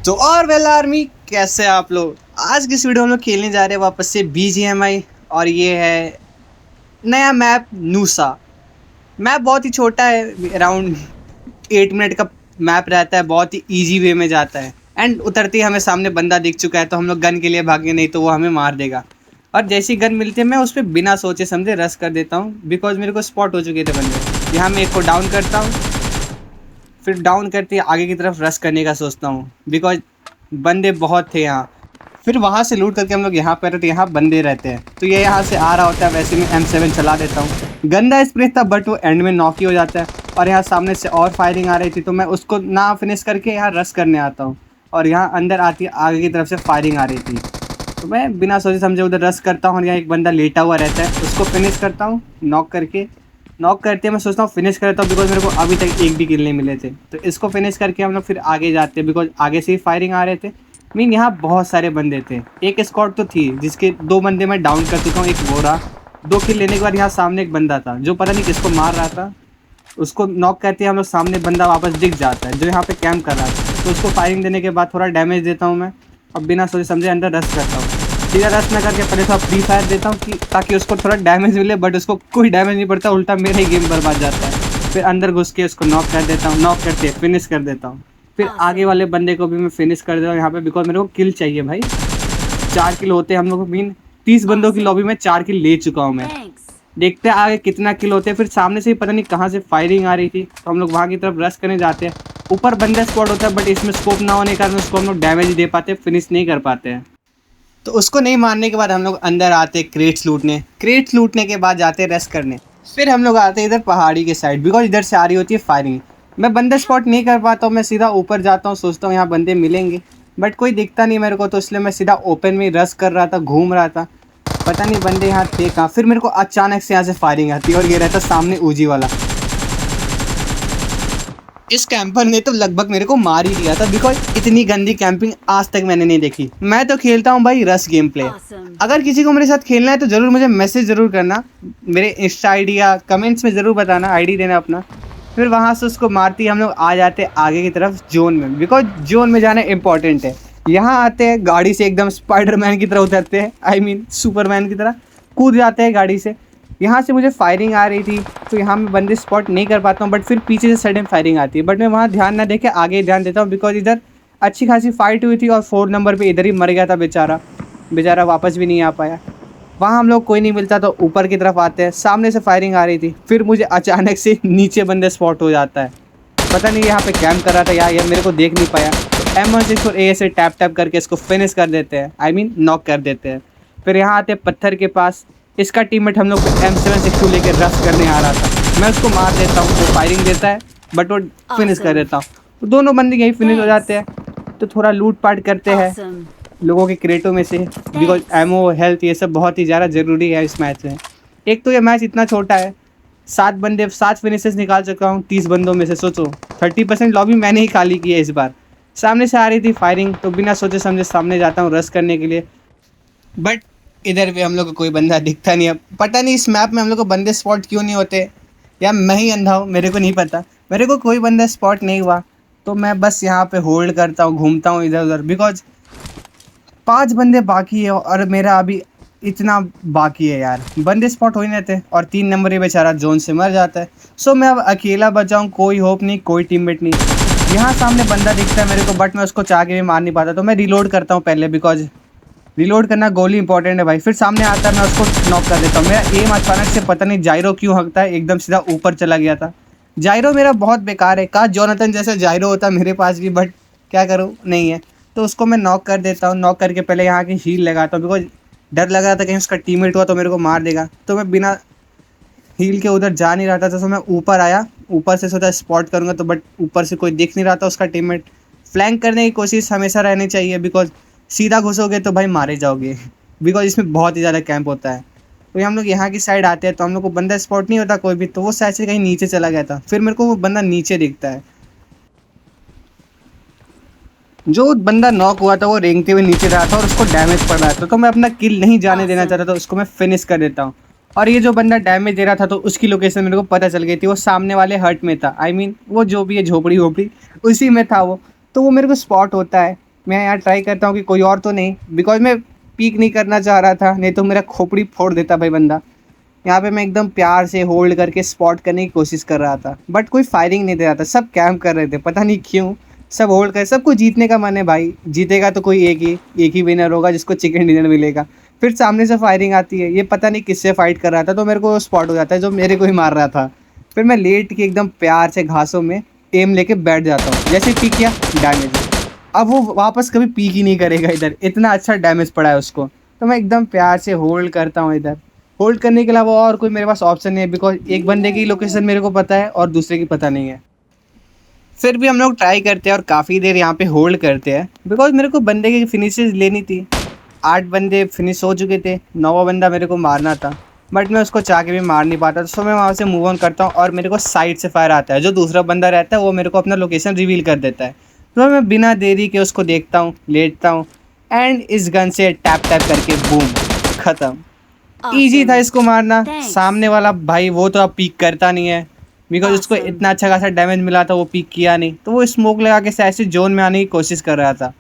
तो और well army, कैसे आप लोग। आज की इस वीडियो में हम लोग खेलने जा रहे हैं वापस से BGMI। और ये है नया मैप नूसा। मैप बहुत ही छोटा है, अराउंड 8 मिनट का मैप रहता है, बहुत ही इजी वे में जाता है। एंड उतरते ही हमें सामने बंदा दिख चुका है तो हम लोग गन के लिए भागे, नहीं तो वो हमें मार देगा। और जैसी गन मिलती है मैं उस पर बिना सोचे समझे रश कर देता हूँ, बिकॉज मेरे को स्पॉट हो चुके थे बंदे। यहाँ मैं एक को डाउन करता हूँ, फिर डाउन करते आगे की तरफ रश करने का सोचता हूँ, बिकॉज बंदे बहुत थे यहाँ। फिर वहाँ से लूट करके हम लोग यहाँ पर, तो यहाँ बंदे रहते हैं तो ये यहाँ से आ रहा होता है। वैसे मैं M7 चला देता हूँ। गंदा स्प्रे था बट वो एंड में नॉक ही हो जाता है। और यहाँ सामने से और फायरिंग आ रही थी तो मैं उसको ना फिनिश करके यहाँ रश करने आता हूँ। और यहाँ अंदर आती आगे की तरफ से फायरिंग आ रही थी तो मैं बिना सोचे समझे उधर रश करता हूँ। और यहाँ एक बंदा लेटा हुआ रहता है, उसको फिनिश करता हूँ नॉक करके। नॉक करते मैं सोचता हूँ फिनिश करता हूँ, बिकॉज मेरे को अभी तक एक भी किल नहीं मिले थे। तो इसको फिनिश करके हम लोग फिर आगे जाते हैं, बिकॉज आगे से ही फायरिंग आ रहे थे। मीन यहाँ बहुत सारे बंदे थे, एक स्क्वाड तो थी जिसके 2 बंदे मैं डाउन कर चुका हूँ। एक बोरा 2 किल लेने के बाद यहाँ सामने एक बंदा था जो पता नहीं किसको मार रहा था। उसको नॉक करते हैं हम लोग, सामने बंदा वापस दिख जाता है जो यहाँ पे कैंप कर रहा था। तो उसको फायरिंग देने के बाद थोड़ा डैमेज देता हूँ मैं, और बिना सोचे समझे अंदर रश करता हूँ। सीधा रश न करके पहले थोड़ा फ्री फायर देता हूँ कि ताकि उसको थोड़ा डैमेज मिले, बट उसको कोई डैमेज नहीं पड़ता, उल्टा मेरा ही गेम बर्बाद जाता है। फिर अंदर घुस के उसको नॉक कर देता हूँ, नॉक करके फिनिश कर देता हूँ। फिर आगे वाले बंदे को भी मैं फिनिश कर देता हूँ यहाँ पे, बिकॉज मेरे को किल चाहिए भाई। 4 किल होते हैं हम लोग को। मीन 30 बंदों की लॉबी में 4 किल ले चुका हूँ मैं। देखते हैं आगे कितना किल होते हैं। फिर सामने से ही पता नहीं कहाँ से फायरिंग आ रही थी तो हम लोग वहाँ की तरफ रश करने जाते हैं। ऊपर बंदा स्क्वाड होता है बट इसमें स्कोप ना होने के कारण उसको हम लोग डैमेज दे पाते, फिनिश नहीं कर पाते हैं। तो उसको नहीं मारने के बाद हम लोग अंदर आते क्रेट्स लूटने। क्रेट्स लूटने के बाद जाते रेस्ट करने। फिर हम लोग आते इधर पहाड़ी के साइड, बिकॉज इधर से आ रही होती है फायरिंग। मैं बंदा स्पॉट नहीं कर पाता हूँ, मैं सीधा ऊपर जाता हूँ, सोचता हूँ यहाँ बंदे मिलेंगे, बट कोई दिखता नहीं मेरे को। तो इसलिए मैं सीधा ओपन में रश कर रहा था, घूम रहा था, पता नहीं बंदे यहाँ थे कहाँ। फिर मेरे को अचानक से यहाँ से फायरिंग आती है और ये रहता सामने ऊजी वाला। इस कैंपर ने तो लगभग मेरे को मार ही दिया था, बिकॉज इतनी गंदी कैंपिंग आज तक मैंने नहीं देखी। मैं तो खेलता हूँ भाई रश गेम प्ले। अगर किसी को मेरे साथ खेलना है तो ज़रूर मुझे मैसेज ज़रूर करना, मेरे इंस्टा ID या कमेंट्स में ज़रूर बताना, ID देना अपना। फिर वहाँ से उसको मारती हम लोग आ जाते आगे की तरफ जोन में, बिकॉज जोन में जाना इंपॉर्टेंट है। यहाँ आते हैं गाड़ी से एकदम स्पाइडरमैन की तरह उतरते हैं, आई मीन सुपरमैन की तरह कूद जाते हैं गाड़ी से। यहाँ से मुझे फायरिंग आ रही थी तो यहाँ मैं बंदे स्पॉट नहीं कर पाता हूँ, बट फिर पीछे से सडन फायरिंग आती है, बट मैं वहाँ ध्यान ना देके आगे ध्यान देता हूँ, बिकॉज इधर अच्छी खासी फाइट हुई थी और 4 नंबर पे इधर ही मर गया था बेचारा वापस भी नहीं आ पाया। वहाँ हम लोग कोई नहीं मिलता तो ऊपर की तरफ आते हैं, सामने से फायरिंग आ रही थी। फिर मुझे अचानक से नीचे बंदे स्पॉट हो जाता है, पता नहीं यहाँ पे कैम्प कर रहा था या मेरे को देख नहीं पाया। तो M16A से टैप टैप करके इसको फिनिश कर देते हैं, आई मीन नॉक कर देते हैं। फिर यहाँ आते हैं पत्थर के पास। इसका टीममेट हम लोग को M762 लेके रश करने आ रहा था, मैं उसको मार देता हूँ, वो फायरिंग देता है बट वो फिनिश कर देता हूँ। तो दोनों बंदे यही फिनिश हो जाते हैं। तो थोड़ा लूट पाट करते हैं लोगों के क्रेटों में से, बिकॉज एमओ हेल्थ ये सब बहुत ही ज़्यादा ज़रूरी है इस मैच में। एक तो ये मैच इतना छोटा है, 7 फिनिशेस निकाल चुका हूँ 30 बंदों में से। सोचो 30% लॉबी मैंने ही खाली की है इस बार। सामने से आ रही थी फायरिंग तो बिना सोचे समझे सामने जाता हूँ रश करने के लिए, बट इधर भी हम लोग को कोई बंदा दिखता नहीं है। पता नहीं इस मैप में हम लोग को बंदे स्पॉट क्यों नहीं होते, या मैं ही अंधा हूँ, मेरे को नहीं पता। मेरे को कोई बंदा स्पॉट नहीं हुआ तो मैं बस यहाँ पे होल्ड करता हूँ, घूमता हूँ इधर उधर, बिकॉज 5 बंदे बाकी है और मेरा अभी इतना बाकी है यार। बंदे स्पॉट हो ही नहीं थे और 3 नंबर ये बेचारा जोन से मर जाता है। सो मैं अब अकेला बचा हूँ, कोई होप नहीं, कोई टीममेट नहीं। यहाँ सामने बंदा दिखता है मेरे को बट मैं उसको चाह के भी मार नहीं पाता, तो मैं रिलोड करता हूँ पहले, बिकॉज रिलोड करना गोली इंपॉर्टेंट है भाई। फिर सामने आता है मैं उसको नॉक कर देता हूँ। मेरा एम अचानक से पता नहीं जायरो क्यों हकता है, एकदम सीधा ऊपर चला गया था। जायरो मेरा बहुत बेकार है, कहा जोनाथन जैसा जायरो होता मेरे पास भी, बट क्या करूँ, नहीं है। तो उसको मैं नॉक कर देता हूँ। नॉक करके पहले यहाँ की हील लगाता हूँ, बिकॉज डर लग रहा था कहीं उसका टीममेट हुआ तो मेरे को मार देगा। तो मैं बिना हील के उधर जा नहीं रहा था, तो मैं ऊपर आया, ऊपर से सोचा स्पॉट करूँगा तो, बट ऊपर से कोई दिख नहीं रहा था उसका टीममेट। फ्लैंक करने की कोशिश हमेशा रहनी चाहिए, बिकॉज सीधा घुसोगे तो भाई मारे जाओगे, बिकॉज इसमें बहुत ही ज़्यादा कैंप होता है। तो हम लोग यहाँ की साइड आते हैं तो हम लोग को बंदा स्पॉट नहीं होता कोई भी, तो वो साइड से कहीं नीचे चला गया था। फिर मेरे को वो बंदा नीचे दिखता है, जो बंदा नॉक हुआ था वो रेंगते हुए नीचे रहा था और उसको डैमेज पड़ रहा था। तो मैं अपना किल नहीं जाने देना चाहता, तो उसको मैं फिनिश कर देता हूँ। और ये जो बंदा डैमेज दे रहा था तो उसकी लोकेशन मेरे को पता चल गई थी, वो सामने वाले हट में था, आई मीन वो जो भी है झोपड़ी वोपड़ी उसी में था वो। तो वो मेरे को स्पॉट होता है मैं यहाँ ट्राई करता हूँ कि कोई और तो नहीं, बिकॉज मैं पीक नहीं करना चाह रहा था, नहीं तो मेरा खोपड़ी फोड़ देता भाई बंदा। यहाँ पे मैं एकदम प्यार से होल्ड करके स्पॉट करने की कोशिश कर रहा था, बट कोई फायरिंग नहीं दे रहा था, सब कैम्प कर रहे थे, पता नहीं क्यों। सब होल्ड कर, सबको जीतने का मन है भाई, जीतेगा तो कोई एक ही विनर होगा जिसको चिकन डिनर मिलेगा। फिर सामने से फायरिंग आती है, ये पता नहीं किससे फाइट कर रहा था, तो मेरे को स्पॉट हो जाता है जो मेरे को ही मार रहा था। फिर मैं लेट के एकदम प्यार से घासों में एम लेके बैठ जाता हूँ, जैसे पीक किया डैमेज। अब वो वापस कभी पीक ही नहीं करेगा इधर, इतना अच्छा डैमेज पड़ा है उसको। तो मैं एकदम प्यार से होल्ड करता हूँ इधर। होल्ड करने के अलावा और कोई मेरे पास ऑप्शन नहीं है, बिकॉज एक बंदे की लोकेशन मेरे को पता है और दूसरे की पता नहीं है। फिर भी हम लोग ट्राई करते हैं और काफ़ी देर यहाँ पे होल्ड करते हैं, बिकॉज मेरे को बंदे की फिनिशेस लेनी थी। 8 बंदे फिनिश हो चुके थे, 9वां बंदा मेरे को मारना था, बट मैं उसको चाह के भी मार नहीं पाता। तो मैं वहाँ से मूव ऑन करता हूँ और मेरे को साइड से फायर आता है, जो दूसरा बंदा रहता है वो मेरे को अपना लोकेशन रिवील कर देता है। तो मैं बिना देरी के उसको देखता हूँ, लेटता हूँ, एंड इस गन से टैप टैप करके बूम, ख़त्म। ईजी था इसको मारना। सामने वाला भाई वो तो अब पीक करता नहीं है, बिकॉज उसको इतना अच्छा खासा डैमेज मिला था, वो पीक किया नहीं, तो वो स्मोक लगा के ऐसे जोन में आने की कोशिश कर रहा था,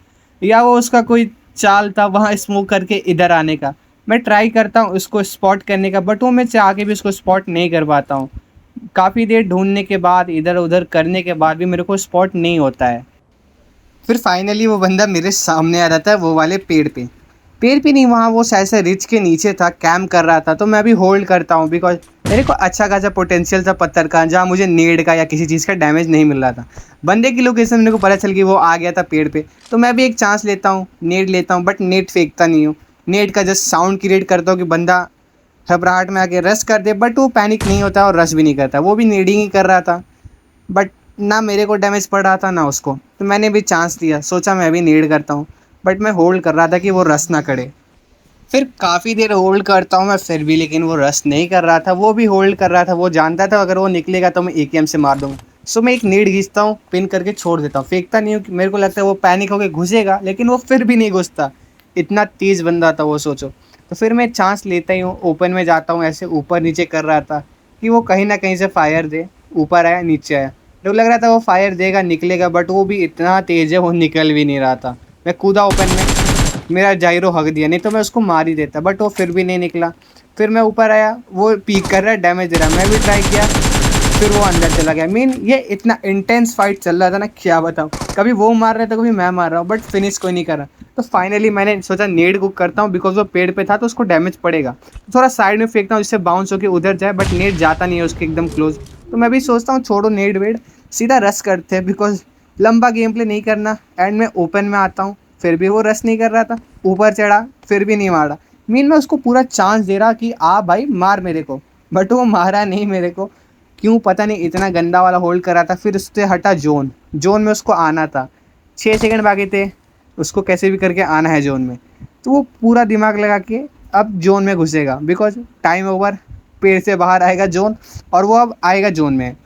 या वो उसका कोई चाल था वहाँ स्मोक करके इधर आने का। मैं ट्राई करता हूँ उसको स्पॉट करने का, बट वो मैं चाह के भी उसको स्पॉट नहीं कर पाता हूँ। काफ़ी देर ढूंढने के बाद, इधर उधर करने के बाद भी मेरे को स्पॉट नहीं होता है। फिर फाइनली वो बंदा मेरे सामने आ जाता है, वो वाले पेड़ पे नहीं, वहाँ वो शायद से रिच के नीचे था, कैम्प कर रहा था। तो मैं भी होल्ड करता हूँ, बिकॉज मेरे को अच्छा खासा पोटेंशियल था पत्थर का, जहाँ मुझे नेड का या किसी चीज़ का डैमेज नहीं मिल रहा था। बंदे की लोकेशन मेरे को पता चल गई, वो आ गया था पेड़ पे। तो मैं भी एक चांस लेता हूँ, नेड लेता हूँ, बट नेड फेंकता नहीं हूँ। नेड का जस्ट साउंड क्रिएट करता हूँ कि बंदा घबराहट में आके रश कर दे, बट वो पैनिक नहीं होता और रश भी नहीं करता। वो भी नेडिंग ही कर रहा था, बट ना मेरे को डैमेज पड़ रहा था ना उसको। तो मैंने भी चांस लिया, सोचा मैं भी नीड करता हूँ, बट मैं होल्ड कर रहा था कि वो रश ना करे। फिर काफ़ी देर होल्ड करता हूँ मैं फिर भी, लेकिन वो रश नहीं कर रहा था, वो भी होल्ड कर रहा था। वो जानता था अगर वो निकलेगा तो मैं एकेएम से मार दूँगा। सो मैं एक नीड खींचता हूँ, पिन करके छोड़ देता हूँ, फेंकता नहीं हूँ। मेरे को लगता है वो पैनिक होकर घुसेगा, लेकिन वो फिर भी नहीं घुसता, इतना तेज़ बंदा था वो, सोचो। तो फिर मैं चांस लेता ही हूँ, ओपन में जाता हूँ, ऐसे ऊपर नीचे कर रहा था कि वो कहीं ना कहीं से फायर दे। ऊपर आया, नीचे आया, तो लग रहा था वो फायर देगा, निकलेगा, बट वो भी इतना तेज़ है वो निकल भी नहीं रहा था। मैं कूदा ओपन में, मेरा जाइरो हक दिया, नहीं तो मैं उसको मार ही देता, बट वो फिर भी नहीं निकला। फिर मैं ऊपर आया, वो पीक कर रहा है, डैमेज दे रहा है, मैं भी ट्राई किया, फिर वो अंदर चला गया। ये इतना इंटेंस फाइट चल रहा था ना, क्या बताऊँ। कभी वो मार रहा था, कभी मैं मार रहा हूँ, बट फिनिश कोई नहीं कर रहा। तो फाइनली मैंने सोचा नेड कुक करता हूँ, बिकॉज वो पेड़ पे था तो उसको डैमेज पड़ेगा। थोड़ा साइड में फेंकता हूँ जिससे बाउंस होकर उधर जाए, बट नेड जाता नहीं है उसके एकदम क्लोज। तो मैं भी सोचता हूँ छोड़ो नेड वेड, सीधा रश करते हैं, बिकॉज लंबा गेम प्ले नहीं करना। एंड मैं ओपन में आता हूँ, फिर भी वो रश नहीं कर रहा था। ऊपर चढ़ा, फिर भी नहीं मारा। मैं उसको पूरा चांस दे रहा कि आ भाई मार मेरे को, बट वो मारा नहीं मेरे को। क्यों पता नहीं, इतना गंदा वाला होल्ड कर रहा था। फिर उससे हटा जोन में उसको आना था, 6 सेकंड बाकी थे, उसको कैसे भी करके आना है जोन में। तो वो पूरा दिमाग लगा के अब जोन में घुसेगा, बिकॉज टाइम ओवर, पेड़ से बाहर आएगा जोन, और वो अब आएगा जोन में।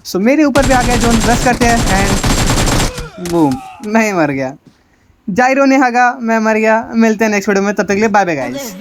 सो मेरे ऊपर भी आ गया जोन, रश करते हैं, एंड बूम, मैं मर गया। जाइरो ने हगा, मैं मर गया। मिलते हैं नेक्स्ट वीडियो में, तब तक के लिए बाय बाय गाइस।